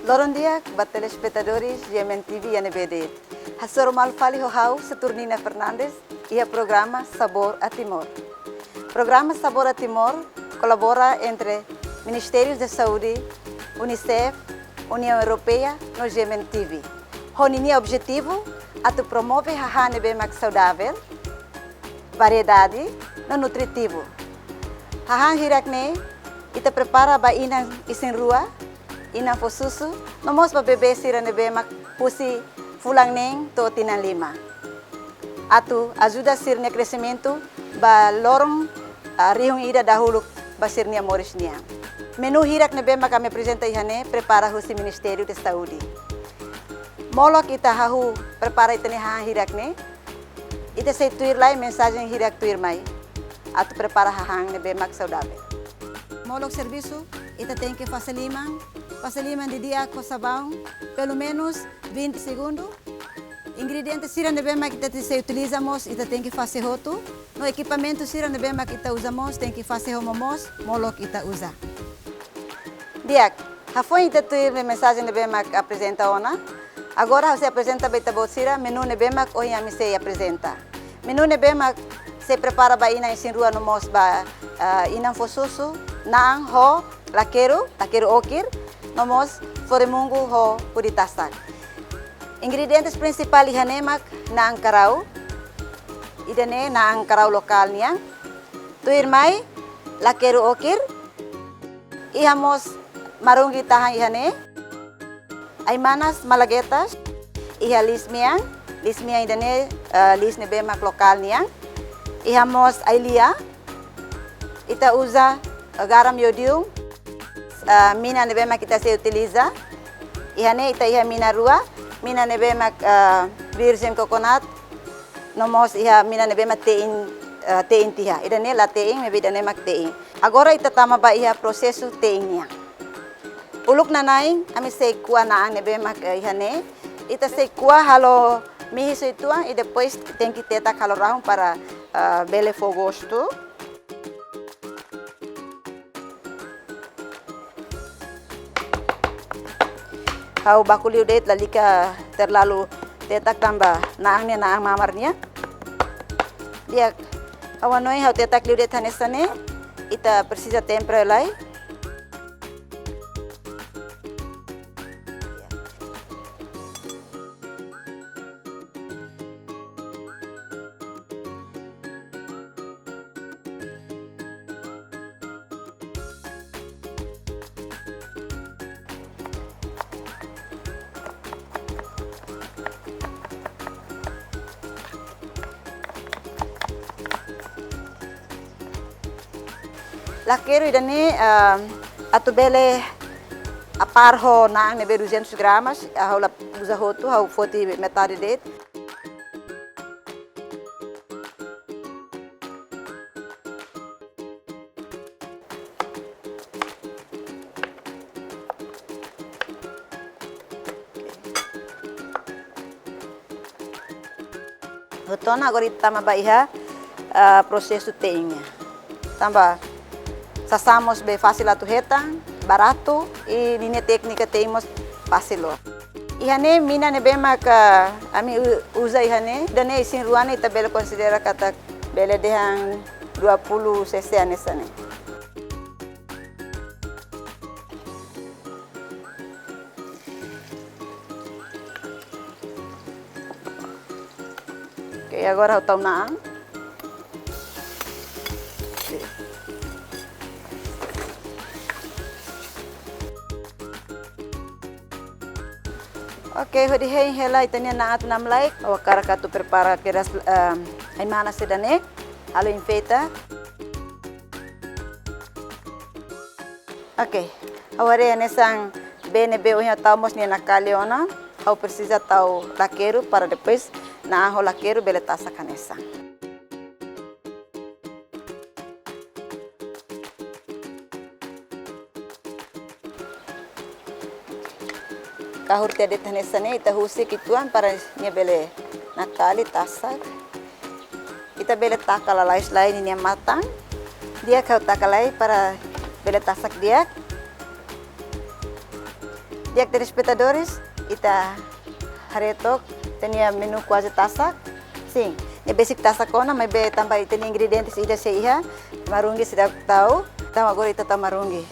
Loron dia, bat telespectadores de MNTV e NBD. Hasor Malfali Hohau, Saturnina Fernandes, e o programa Sabor a Timor. Programa Sabor a Timor colabora entre Ministérios da Saúde, Unicef, União Europeia no GMTV. Honini objetivo é promover a nebe mais saudável, variedade no nutritivo. Hahan hirakne ita prepara ba inang isin rua, inang fosusu, nomos ba bebe sira nebe mak pusi fulang neng to tinan lima. Atu ajuda sirnya crescimento ba lorong rihung ida dahulu ba sirnya morisnya. Menu hirak nebe mak kami apresenta ihane prepara husi Ministério da Saúde. Molok ita hahu prepara itane hahan hirakne. Ita sei tuir lai mensagem hirak tuir mai. Atu prepara hahang nebe mak saudável. Molok serviço, ita tem que fazer limão de dia com sabão, pelo menos 20 segundos. Ingredientes sira nebe mak ita se utilizamos, ita tem que fazer roto. No equipamento sira nebe mak ita usamos, tem que fazer homomos, molok ita usa. Diak, hafoi ita tuir mensagem nebe mak apresenta ona. Agora você apresenta beta sira, menu nebe mak ohi ami se apresenta. Menu nebe mak se prepara ba ina isin rua no mos ba inang fosusu, naang ho, lakeru okir, no mos foremungu ho puritasak. Ingredientes principal ihanemak naang karau, idane naang karau lokal niang, tuir mai, lakeru okir, ihamos marunggi tahang ihane, ay manas malagetas, iha lismiang idane lis nebe mak lokal niang, ihamos ailia, ita usa garam iodium, mina nebe mak kita se utiliza, ihane ita iha mina rua, mina nebe mak virgin coconut, nomos iha mina nebe mak tein tiha, idane la tein nebe idane mak tein. Agora ita tama ba iha prosesu tein niya. Uluk na naing, ami se kuah naang nebe mak ihane, ita se kuah halo mihiso ituang, e depois tem que tetar calorão para bele for gosto. Hau bakuliu det lalika terlalu tetak tambah naangnya naang mamarnya. Dia awanoi hau tetak liu det hanesane, ita precisa tempera lai. Lakeru idane atu bele aparho naang nebe 200 gramas, hau la usa roto, hau foti metade det. Rotona agora itama baiha processo teinha. Tamba sasamos bem fácil a turreta, barato e linha técnica temos fácil. Ihane mina nebe mak ami usa ihane, dane isin ruane tabela considera kata bele dehang 20 cc anesane. Ok, agora o naang. Ok, hodi hei hela itania na atu nam like, o karakatu prepara keras ay mana sedane, alo infeita. Ok, aware nesang BNB unya taumos ni nakaliona, au precisa tau lakeru para depois na aho lakeru bele tasa kanesa. Kahur tiada tanesane ita husi kituan para nia bele nakali tasak. Ita bele takalai selain ini matang. Dia kau takalai para bele tasak dia. Dia telespectadores, ita haretok tenia menu quase tasak. Sim, ne basic tasak kona, mas be tambah tenia ingredientes ida seiha, marungi sudah tahu, então agora ita tá marungi.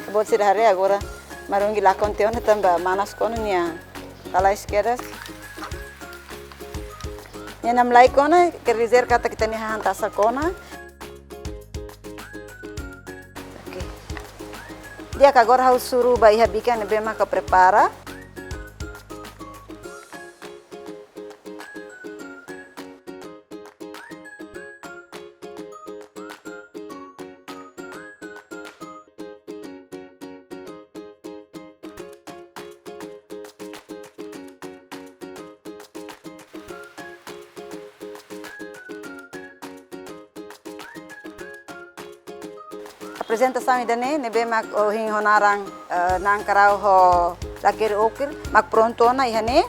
Acabou de ser hari agora, marungi lá com teona tambah manas kona nia, tala esquerda. Nia nam lai kona, quer dizer kata kita nia hantasa kona. Dia que agora eu suruh bayi habikan bem maka prepara. Apresentação ainda né bem mak ohin honarang nang karau ho lakir okir mak pronto na ihane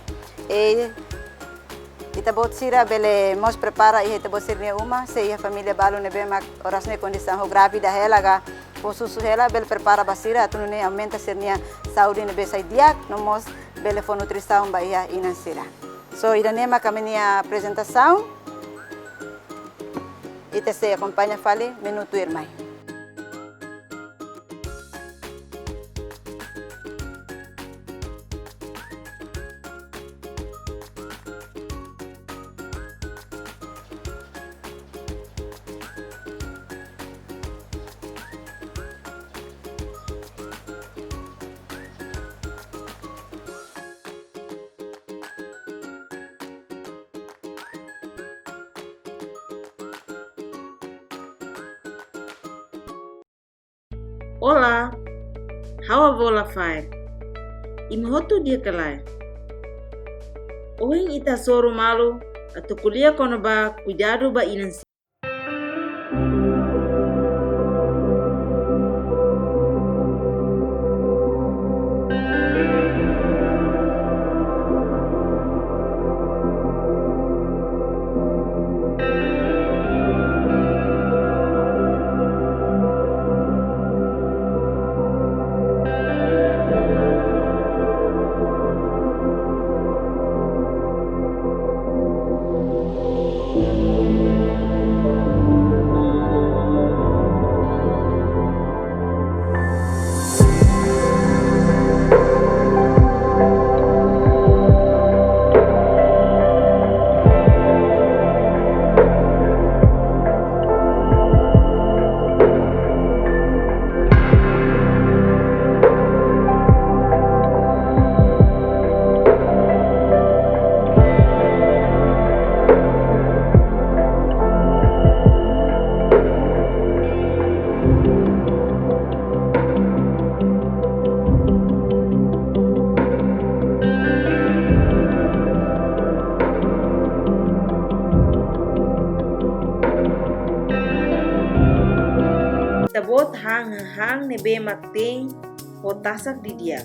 kita bot sira bele mos prepara e kita bot sirnia uma se a família balo ne bem mak oras ne condição ho grávida ela ga posusu ela bel prepara basira tu ne aumenta sirnia saúde ne be sai dia no mos bele fo nutrição baia inansira so ida ne mak a apresentação ita se acompanha fale minuto irmai. Olá, how a vola fai? Imhoto dia kelai. Ohin ita soro malu atau kuliah kono ba cuidado ba inansi. Tabot hang nebe makting o tasak di dia.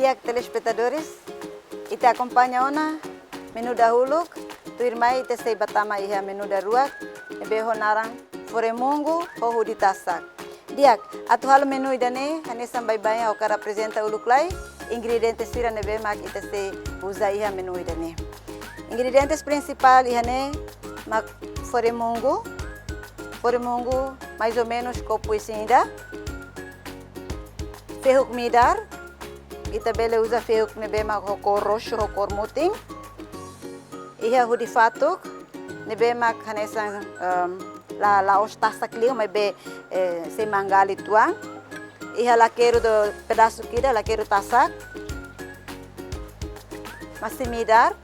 Dia telespectadores, Ita acompanha ona menu dahulu, tuirmai ita sei batama iha menu daruak, beho narang foremungu ho di tasak. Diak, atu halo menu idane, hanesan bai-bai au kara apresenta uluklai, ingredientes sira nebe mak ita sei usa iha menu idane. Ingredientes principal ihane mak foremungu mais ou menos copo isinda, fehuk midar, ita bele usa fehuk nebe mak hokor roxo hokor muting, iha hudi fatuk, nebe mak hanesan la os tasak liu mai be se mangali tuang, iha laqueiro do pedaço kida laqueiro tasak, masih midar,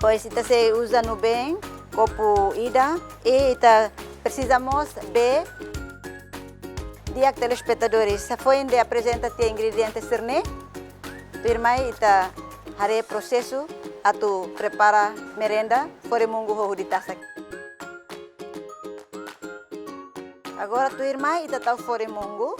pois ita se usa no bem copo ida e ita precisamos de diak telespectadores, se foi onde apresenta te ingredientes serne, tu irmã ita hare processo atu prepara merenda foremungu ho di tasak. Agora tu irmã ita tau foremungu.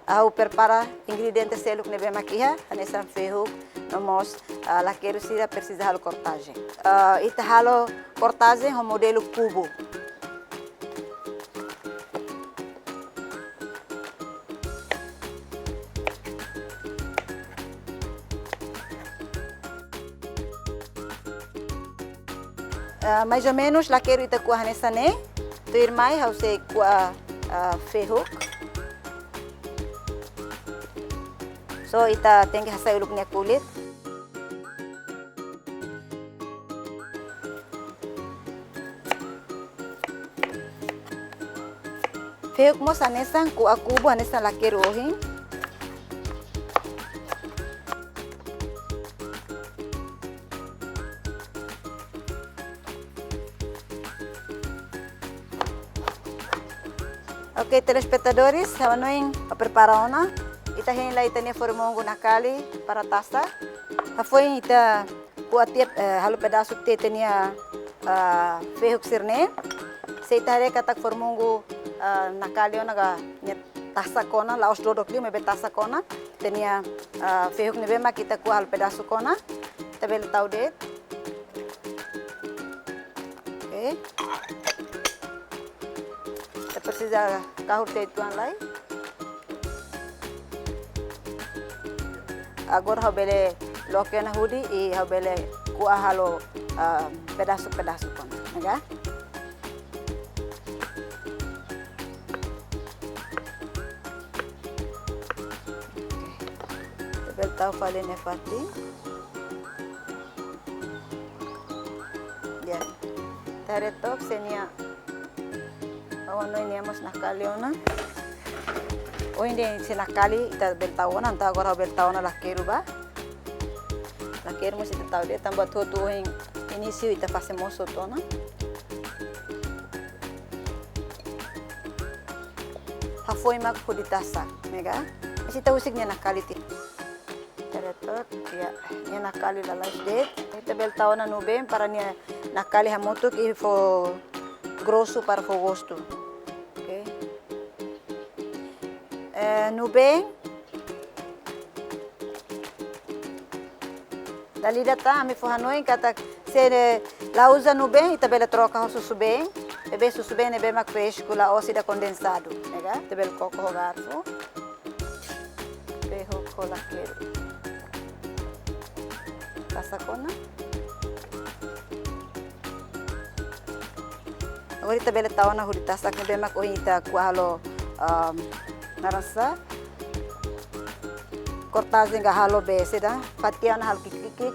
Au prepara ingredientes seluk nebe makiha, hanesan fehuk, nomos laqueiro sira precisa halo cortagem. Ita halo cortagem ho modelo cubo. Mais ou menos laqueiro ita kuah hanesane, tu irmã hau se kuah fehuk. So ita tem que hasai uluk kulit. Fehuk mo sanesan ku akubo hanesan laqueiro ohin. Ok, telespectadores, hawanoin preparaona. Ita hin la ita ne formongo nakali para tasa. Foi ita kuatiap halo pedaço te tenia fehuk sirne. Se ita re katak formongo nakali ona ga tasa kona la os dodok li mebe tasa kona. Tenia fehuk nebe mak ita ku halo pedaço kona. Tabel taudet. Okay. Ita precisa kahur te tuan lai. Agora hau bele loke na hudi e hau bele kuah halo pedaço kona, naga? Bel tau fale ne fati. Ya. Taretok senia awan no iniamos nakali ona. O hindi sinakali ita beltaona anta agora beltaona laqueiro ba. Laqueiro mo ita tau de tamba todo em início ita fazemos tona. Ha foi mak huditasa, mega. Ita usig niya nakali ti. Teretot ya niya nakali la live date. Ita beltaona no bem para niya nakali hamotok e fo grosso para fo gosto. No bem, dali data me forranoi kata se la usa no bem ita bela troca o susu bem, bebe susu bem nebe mak fresco la ósida condensado, nega? Tebel coco ho garfo, beho cola quero, pasacona. Agora ita bela taona hurita sak nebe mak ohita kuahalo narasa cortagem ga halo be seda fatiana hal kikik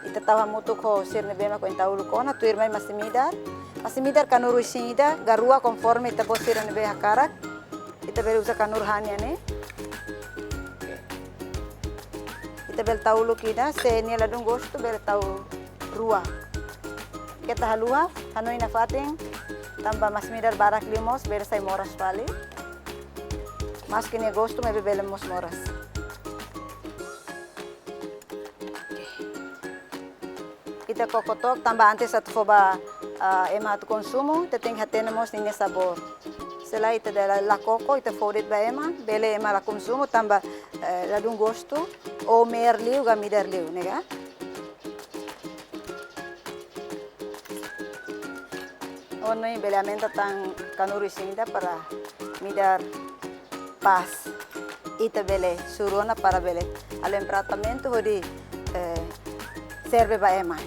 ita tawa mutu ko sirne bema ko intawulu kona tu irmai masimidar kanuru isida garua conforme ita bo sirne be hakarak ita bel usa kanur haniane ita bel tawulu kida se niela dung gosto bel taw rua kita halua hanoi na fating tamba masimidar barak limos bel sai moras vale. Mas que gosto me bebelemos moras. Ita kokotok tamba antes at foba ema tu consumo, te tem que tenemos ninguém sabor. Se lá ita de la coco ita fodet ba ema, bele ema la consumo tamba ladung gosto o merliu ga midarliu, nega? Ono yung belamento tang kanurisinda para midar paz. Ita bele surona para bele alem tratamento hodi serve ba ema.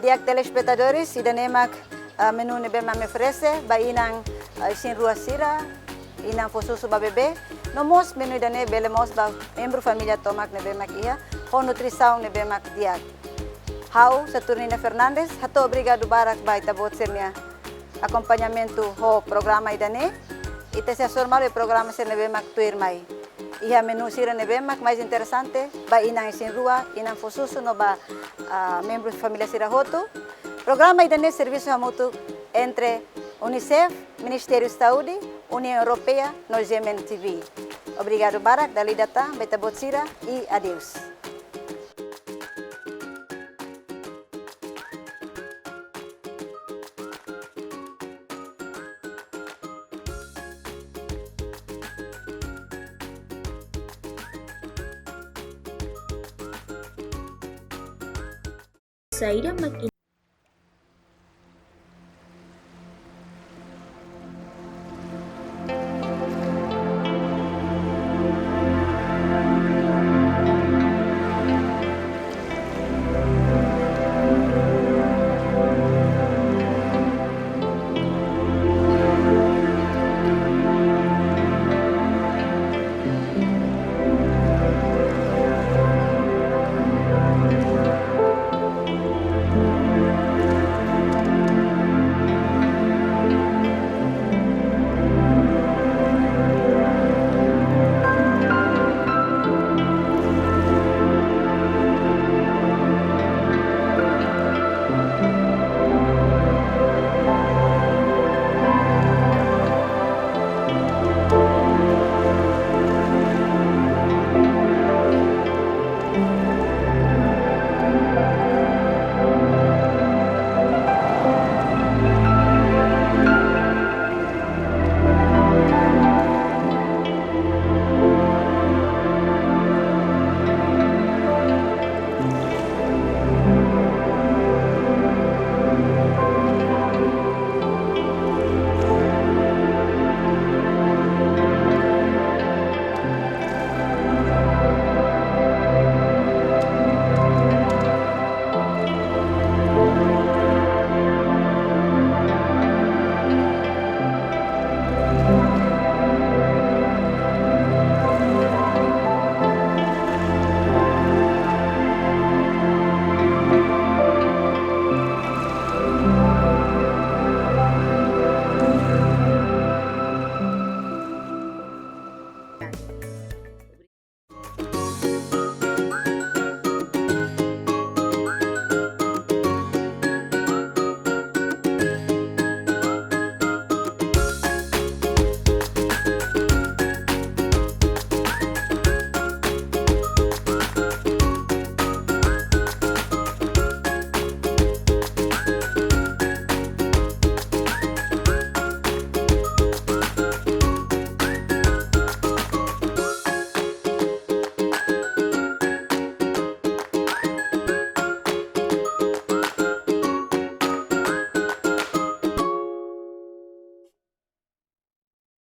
Diak telespectadores, idanemak menu nebe me oferece, ba inang sin rua sira, inang fosusu ba bebe, nomos menu idane bele mos ba membro familia tomak nebe mak iya, ho nutrição nebe mak diak. Hau Saturnina Fernandes, hato obrigado barak ba itabot sernia acompanhamento ho programa idane, ite se assormar o programa ser nebe mak tuirmai. Iha menu sira nebe mak mais interessante, ba inang sin rua, inang fosusu no ba membro de família Sirahoto. Programa idane serviço mútuo entre Unicef, Ministério de Saúde, União Europeia, no GMTV. Obrigado barak, dali data, beta botsira e adeus. Saida mak